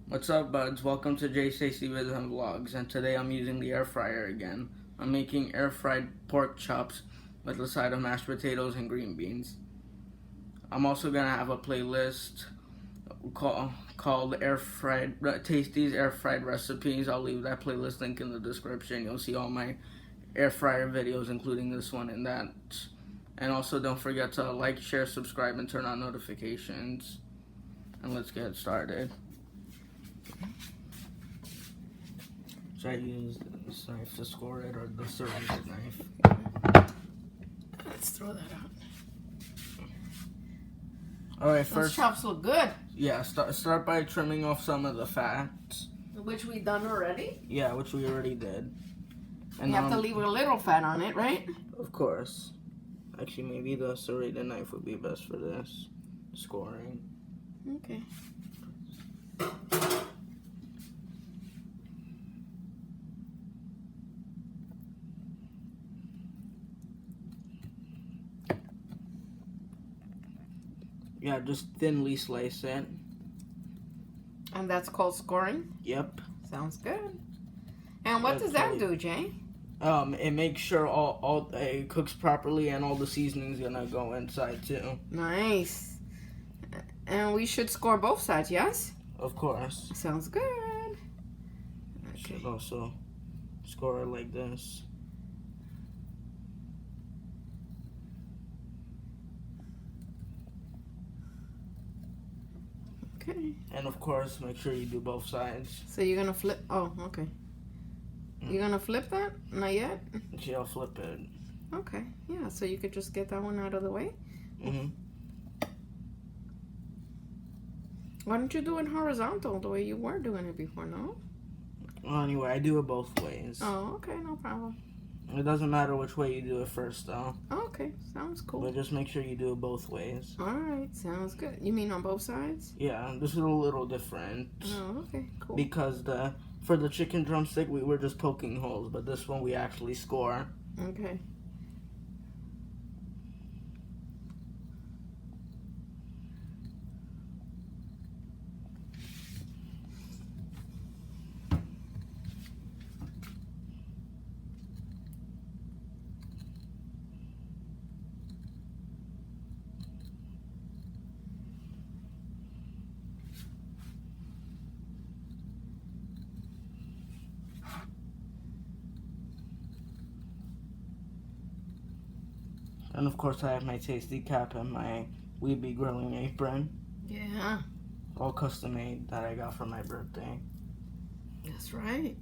What's up, buds? Welcome to Jay Stacy Vids and Vlogs, and today I'm using the air fryer again. I'm making air fried pork chops with a side of mashed potatoes and green beans. I'm also gonna have a playlist called Air Fried Tasties Air Fried Recipes. I'll leave that playlist link in the description. You'll see all my air fryer videos, including this one and that. And also, don't forget to like, share, subscribe, and turn on notifications. And let's get started. Should I use this knife to score it or the serrated knife? Let's throw that out. Alright, Those first, chops look good. yeah, start by trimming off some of the fat. Which we done already. Yeah, which we already did. And you have to leave a little fat on it, right? Of course. Actually, maybe the serrated knife would be best for this scoring. Okay. Yeah, just thinly slice it. And that's called scoring? Yep. Sounds good. And what does that do, Jay? It makes sure all it cooks properly and all the seasoning's gonna go inside too. Nice. And we should score both sides, yes? Of course. Sounds good. Okay. Should also score it like this. Okay. And of course, make sure you do both sides. So you're gonna flip? Oh, okay. You're gonna flip that? Not yet? Yeah, I'll flip it. Okay. Yeah. So you could just get that one out of the way. Mhm. Why don't you do it horizontal the way you were doing it before? No. Well, anyway, I do it both ways. Oh, okay. No problem. It doesn't matter which way you do it first, though. Okay. Sounds cool. But just make sure you do it both ways. All right. Sounds good. You mean on both sides? Yeah, this is a little different. Oh, okay. Cool. Because for the chicken drumstick, we were just poking holes, but this one we actually score. Okay. And of course, I have my tasty cap and my Weeby grilling apron. Yeah. All custom made that I got for my birthday. That's right.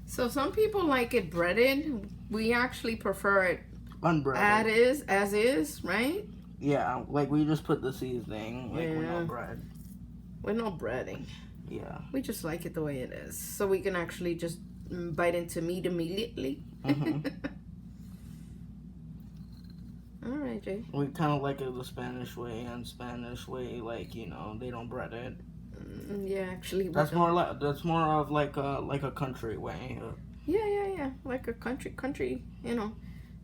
So some people like it breaded. We actually prefer it Unbreaded. as is, right? Yeah, like we just put the seasoning, like with no Yeah. bread. With no breading. Yeah. We just like it the way it is. So we can actually just bite into meat immediately. Mhm. All right, Jay. We kind of like it the Spanish way, and Spanish way, like, you know, they don't bread it. Yeah, actually. That's more of like a country way. Yeah. Like a country, you know,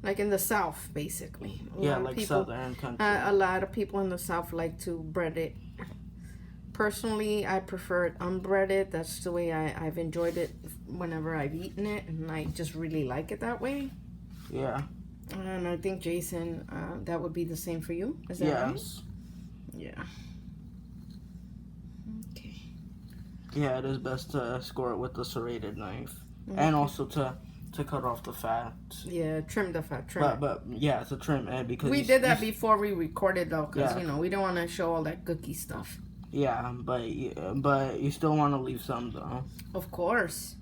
like in the South, basically. Yeah, like southern country. A lot of people in the South like to bread it. Personally, I prefer it unbreaded. That's the way I've enjoyed it whenever I've eaten it, and I just really like it that way. Yeah. And I think, Jason, that would be the same for you. Is that right? Yes. Yeah. Okay. Yeah, it is best to score it with the serrated knife, Okay. and also to cut off the fat. Yeah, trim the fat. Trim it. But yeah, to trim it because We did that before we recorded, though, because, Yeah. you know, we don't want to show all that cookie stuff. Yeah, but you still want to leave some though. Of course.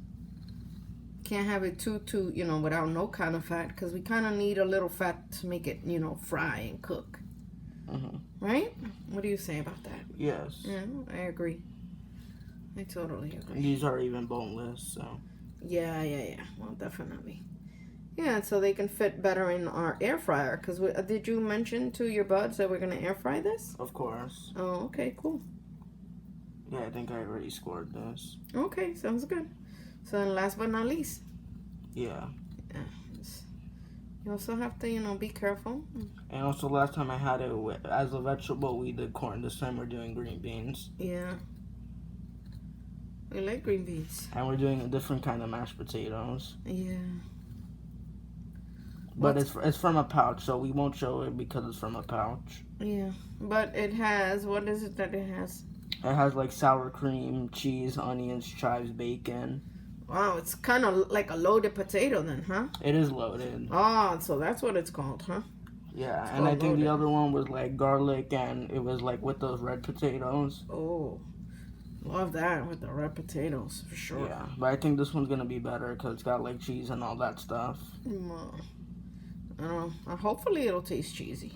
Can't have it too, you know, without no kind of fat, because we kind of need a little fat to make it, you know, fry and cook. Mm-hmm. Right? What do you say about that? Yes. Yeah, I agree. I totally agree. These are even boneless, so. Yeah. Well, definitely. Yeah, so they can fit better in our air fryer. Because did you mention to your buds that we're going to air fry this? Of course. Oh, okay, cool. Yeah, I think I already scored this. Okay, sounds good. So then last but not least. Yeah. You also have to, be careful. And also, last time I had it as a vegetable, we did corn. This time we're doing green beans. Yeah. We like green beans. And we're doing a different kind of mashed potatoes. Yeah. But it's from a pouch, so we won't show it because it's from a pouch. Yeah. But it has, what is it that it has? It has like sour cream, cheese, onions, chives, bacon. Wow, it's kind of like a loaded potato then, huh? It is loaded. Oh, so that's what it's called, huh? Yeah, and I think loaded. the other one was like garlic, and it was like with those red potatoes. Oh, love that with the red potatoes, for sure. Yeah, but I think this one's gonna be better because it's got like cheese and all that stuff. Hopefully it'll taste cheesy.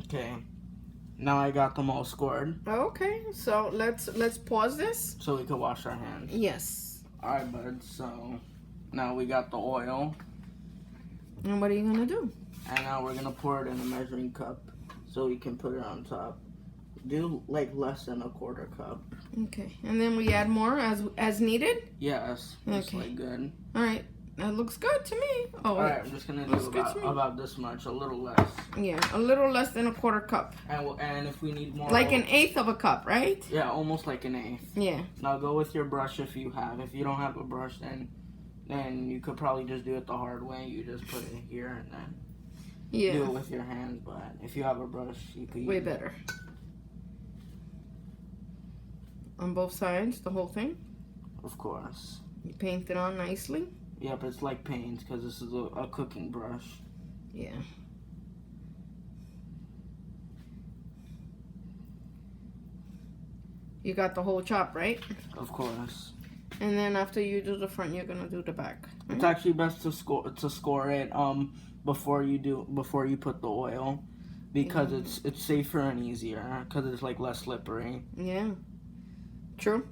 Okay, now I got them all scored. Okay, so let's pause this. So we can wash our hands. Yes. Alright, bud, so now we got the oil. And what are you gonna do? And now we're gonna pour it in a measuring cup so we can put it on top. Do like less than a quarter cup. Okay, and then we add more as needed? Yes, just Okay. like good. Alright, that looks good to me. Oh, Alright, I'm just gonna do Looks good to me. about this much, a little less. yeah, a little less than a quarter cup. And if we need more... Like an eighth of a cup, right? Yeah, almost like an eighth. Yeah. Now go with your brush if you have. If you don't have a brush, then you could probably just do it the hard way. You just put it here and then do it Yeah. with your hands. But if you have a brush, you could Way use it. better. On both sides, the whole thing? Of course. You paint it on nicely? Yep, it's like paint because this is a cooking brush. Yeah. You got the whole chop, right? Of course. And then after you do the front, you're gonna do the back. Right? It's actually best to score it before you put the oil because it's safer and easier because it's like less slippery. Yeah. True.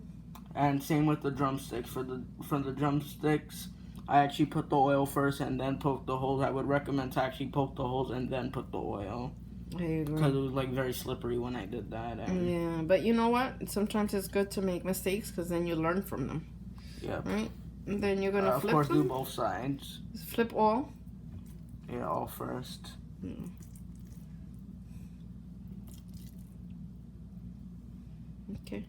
And same with the drumsticks. For the drumsticks, I actually put the oil first and then poke the holes. I would recommend to actually poke the holes and then put the oil. I agree. Because it was like very slippery when I did that. And Yeah, but you know what? Sometimes it's good to make mistakes because then you learn from them. Yep. Right? And then you're gonna Of flip course, them. do both sides. Flip all. Yeah, all first. Okay.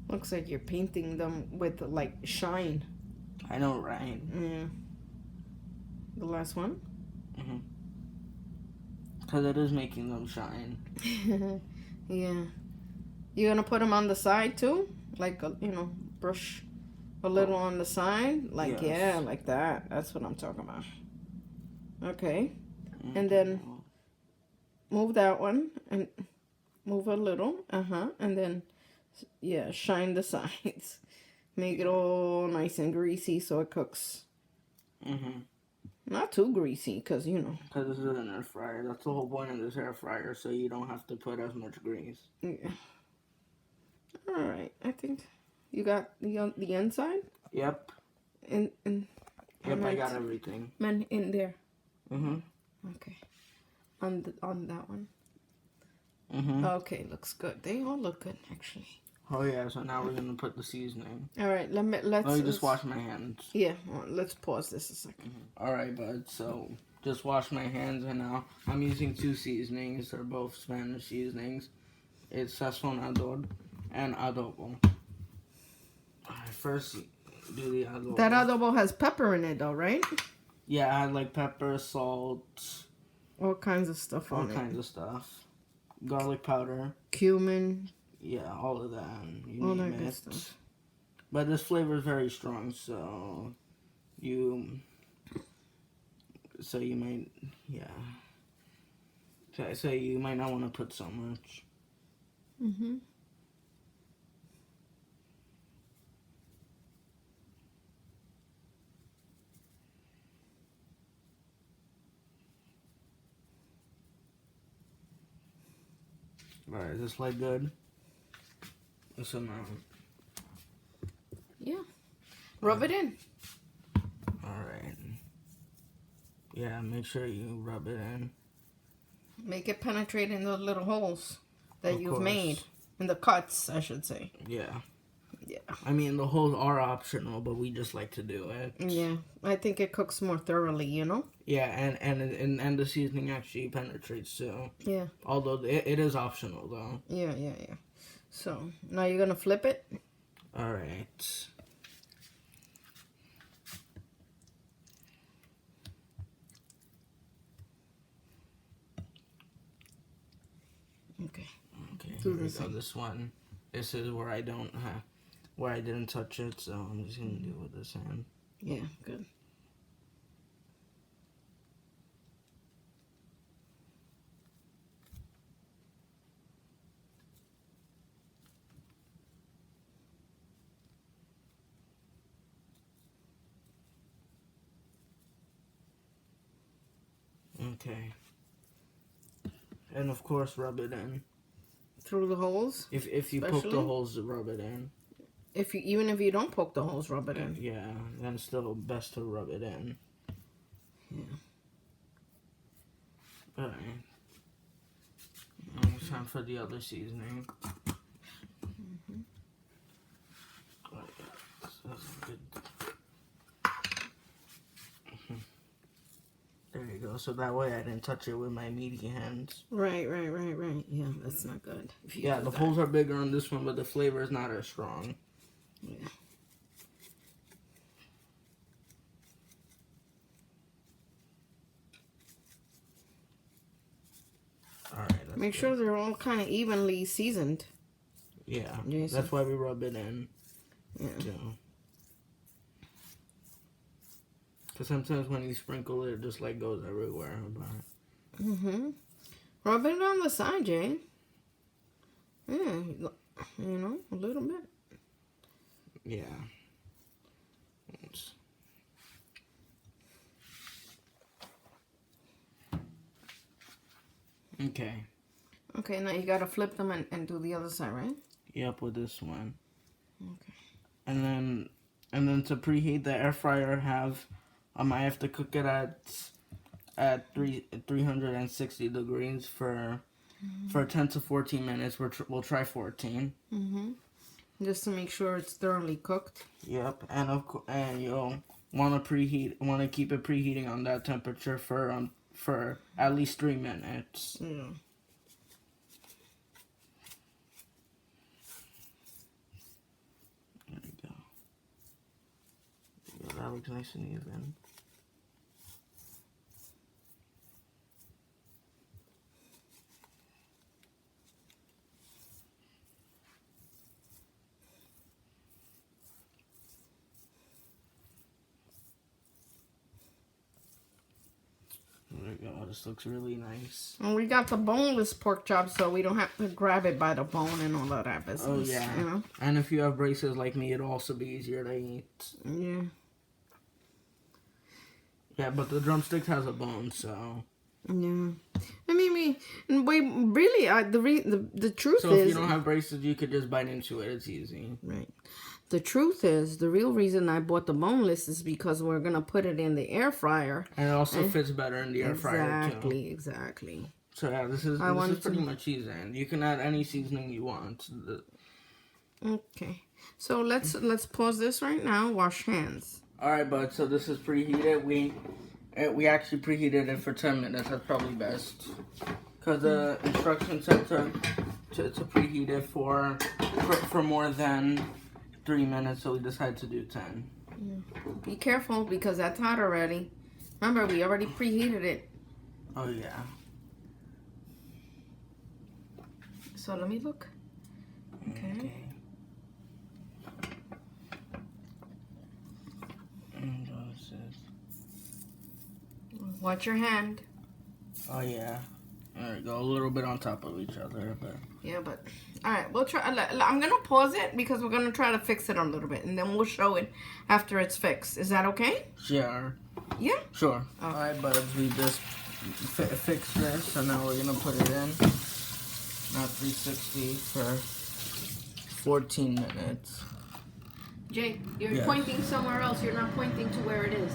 Looks like you're painting them with like shine. I know, right? Yeah. The last one. Because it is making them shine. Yeah. You're gonna put them on the side too, like brush a little on the side, like Yes. yeah, like that. That's what I'm talking about. Okay. And then move that one and move a little. And then yeah, shine the sides. Make it all nice and greasy so it cooks. Not too greasy, because Because this is an air fryer. That's the whole point of this air fryer, so you don't have to put as much grease. Yeah. All right, I think you got the inside. Yep. And Yep, I got everything. Man, in there. Mhm. Okay. On that one. Mhm. Okay, looks good. They all look good actually. Oh yeah. So now we're gonna put the seasoning. All right, let's. Let me just wash my hands. Yeah, well, let's pause this a second. All right, bud. So just wash my hands, and now I'm using 2 seasonings. They're both Spanish seasonings. It's sazonador and adobo. I first do the That adobo has pepper in it, though, right? Yeah, I had like pepper, salt, All kinds of stuff all on it. kinds of stuff. Garlic powder. Cumin. Yeah, all of that. You All name that good it. stuff. But this flavor is very strong, so you might, yeah. So you might not want to put so much. Mm-hmm. Alright, is this like good? So now. Yeah. Rub it in. Alright. Yeah, make sure you rub it in. Make it penetrate in the little holes that Of you've course. made. In the cuts, I should say. Yeah. Yeah. I mean, the holes are optional, but we just like to do it. Yeah. I think it cooks more thoroughly, you know? Yeah, and the seasoning actually penetrates too. Yeah. Although it is optional though. Yeah. So, now you're going to flip it? Alright. Okay. Okay, Do here we the go. same. This one. This is where I didn't touch it, so I'm just gonna do it with this hand. Yeah, good. Okay. And of course, rub it in. Through the holes? If you poke the Especially? holes, rub it in. Even if you don't poke the holes, rub it in. Yeah, then it's still best to rub it in. Yeah. Alright. Now it's time for the other seasoning. Oh, yeah. So that's good. There you go. So that way I didn't touch it with my meaty hands. Right. Yeah, that's not good. If you Yeah, do the that. holes are bigger on this one, but the flavor is not as strong. Yeah. Alright. Make sure they're all kind of evenly seasoned. Yeah, Yes. that's why we rub it in. Yeah. Because sometimes when you sprinkle it, just like goes everywhere. But Mm-hmm. Rub it on the side, Jane. Yeah, you know, a little bit. yeah. It's- Okay. Okay, now you gotta flip them and do the other side, right? Yep, with this one. Okay. And then to preheat the air fryer, I have to cook it at 360 degrees for 10 to 14 minutes. We'll try 14. Mm-hmm. Just to make sure it's thoroughly cooked. Yep, and you'll want to keep it preheating on that temperature for at least 3 minutes. Yeah. There you go. Yeah, that looks nice and even. There you go. This looks really nice. And we got the boneless pork chops, so we don't have to grab it by the bone and all of that business. Oh yeah. You know? And if you have braces like me, it'll also be easier to eat. Yeah. Yeah, but the drumstick has a bone, so. Yeah. I mean, we really, the truth So is. if you don't have braces, you could just bite into it. It's easy. Right. The truth is, the real reason I bought the boneless is because we're gonna put it in the air fryer. And it also fits better in the air fryer too. Exactly. So yeah, this is pretty much seasoned. You can add any seasoning you want. Okay. So let's pause this right now. Wash hands. All right, bud. So this is preheated. We actually preheated it for 10 minutes. That's probably best. Because the instructions said to preheat it for more than 3 minutes, so we decided to do 10. Be careful because that's hot already. Remember, we already preheated it. Oh yeah. So let me look. Okay. Watch your hand. Oh yeah. There we go. A little bit on top of each other, but Yeah, but all right, we'll try. I'm gonna pause it because we're gonna try to fix it a little bit, and then we'll show it after it's fixed. Is that okay? sure. Yeah. Sure. Okay. Alright, buds, we just fixed this, so now we're gonna put it in. Now 360 for 14 minutes. Jake, you're Yes. pointing somewhere else. You're not pointing to where it is.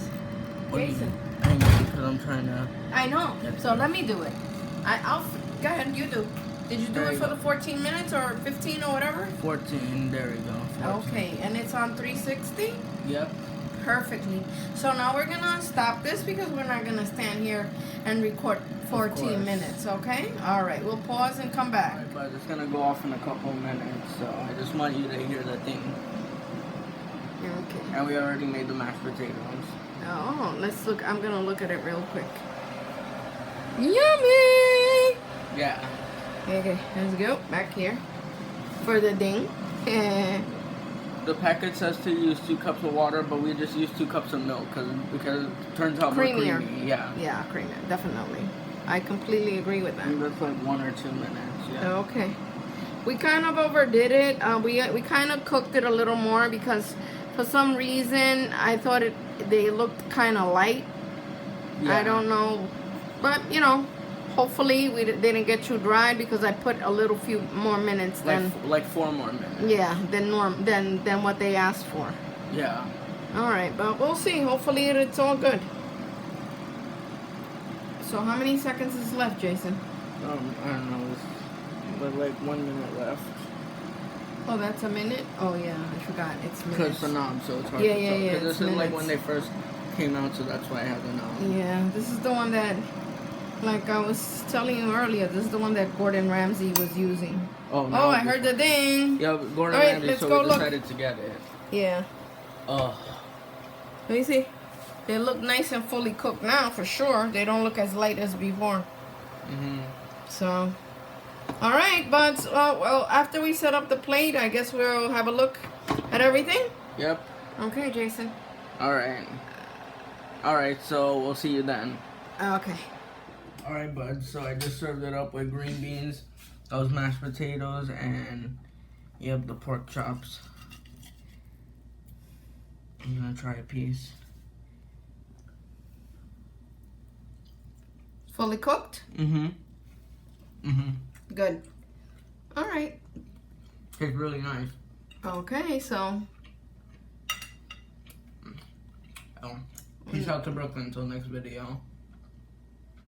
What do you- Jason. I know, because I'm trying to. I know. Yes. So let me do it. I'll go ahead. You do. Did you do There it you for go. the 14 minutes or 15 or whatever? 14. There we go. 14. Okay, and it's on 360. Yep. Perfectly. So now we're gonna stop this because we're not gonna stand here and record 14 course. minutes. Okay. All right. We'll pause and come back. Alright, but it's gonna go off in a couple minutes, so I just want you to hear the thing. Okay. And we already made the mashed potatoes. Oh, let's look. I'm gonna look at it real quick. Yummy. Yeah. Okay, let's go back here for the ding. The packet says to use 2 cups of water, but we just use 2 cups of milk because it turns out more Creamier. creamy. Yeah. Yeah, creamy, definitely. I completely agree with that. And that's like 1 or 2 minutes. Yeah. Okay. We kind of overdid it. We kind of cooked it a little more because for some reason I thought they looked kind of light. Yeah. I don't know, but you know, hopefully we didn't get too dry because I put a little few more minutes than Like 4 more minutes. yeah than what they asked for. Yeah. All right, but we'll see. Hopefully it's all good. So how many seconds is left, Jason? I don't know. But like 1 minute left. Oh, that's a minute? Oh, yeah, I forgot. It's Because minutes. the knob, so it's hard Yeah, to yeah, tell. yeah, Because it's this is like minutes. when they first came out, so that's why I have the knob. Yeah, this is the one that, like I was telling you earlier, this is the one that Gordon Ramsay was using. Oh, no. Oh, I heard the ding. Yeah, Gordon All right, Ramsay, let's so go we look. decided to get it. Yeah. Oh. Let me see. They look nice and fully cooked now, for sure. They don't look as light as before. Mm-hmm. So, all right, but well, after we set up the plate, I guess we'll have a look at everything. Yep. Okay, Jason. Alright. Alright, so we'll see you then. Okay. Alright, bud. So I just served it up with green beans, those mashed potatoes, and yep, the pork chops. I'm gonna try a piece. Fully cooked? Mm-hmm. Mm-hmm. Good. All right. Tastes really nice. Okay, so Oh. Peace out to Brooklyn until next video.